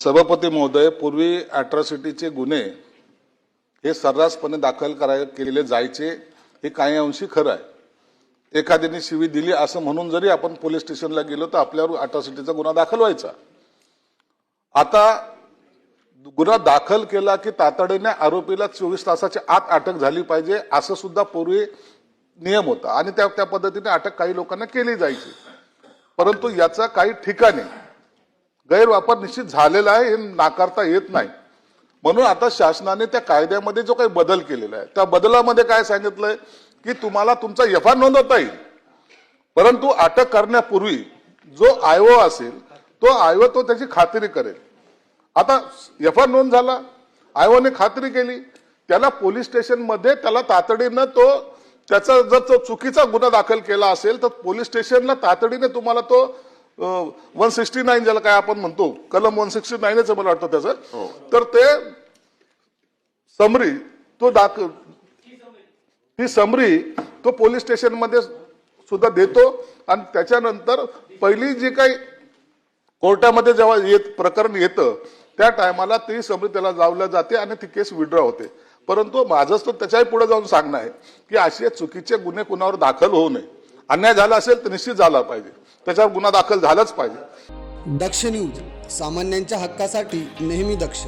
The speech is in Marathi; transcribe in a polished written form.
सभापती महोदय, पूर्वी अॅट्रॉसिटीचे गुन्हे हे सर्रासपणे दाखल केले जायचे, हे काही अंशी खरं आहे। एखाद्याने शिवी दिली असं म्हणून जरी आपण पोलीस स्टेशनला गेलो तर आपल्यावर अॅट्रॉसिटीचा गुन्हा दाखल व्हायचा। आता गुन्हा दाखल केला की तातडीने आरोपीला 24 तासाच्या आत अटक झाली पाहिजे असं सुद्धा पूर्वी नियम होता आणि त्या पद्धतीने अटक काही लोकांना केली जायची। परंतु याचा काही ठिकाणी गैरवापर निश्चित झालेला आहे, हे नाकारता येत नाही। म्हणून आता शासनाने त्या कायद्यामध्ये जो काही बदल केलेला आहे त्या बदलामध्ये काय सांगितलंय की तुम्हाला तुमचा एफआयआर नोंदवता येईल, परंतु अटक करण्यापूर्वी जो आयओ असेल तो आयओ तो त्याची खात्री करेल। आता एफआयआर नोंद झाला, आयओने खात्री केली, त्याला पोलीस स्टेशन मध्ये त्याला तातडीने तो त्याचा जर तो चुकीचा गुन्हा दाखल केला असेल तर पोलीस स्टेशनला तातडीने तुम्हाला तो 169 ज्याला काय आपण म्हणतो, कलम 169 मला वाटतं त्याचं, तर ते समरी तो ती समरी तो पोलीस स्टेशन मध्ये सुद्धा देतो आणि त्याच्यानंतर पहिली जी काही कोर्टामध्ये जेव्हा प्रकरण येतं त्या टायमाला ती समरी त्याला जावल्या जाते आणि ती केस विड्रॉ होते। परंतु माझं तर त्याच्याही पुढे जाऊन सांगणं आहे की असे चुकीचे गुन्हे कुणावर दाखल होऊ नये। अन्याय झाला असेल तर निश्चित झाला पाहिजे, त्याच्यावर गुन्हा दाखल झालाच पाहिजे। दक्ष न्यूज, सामान्यांच्या हक्कासाठी नेहमी दक्ष।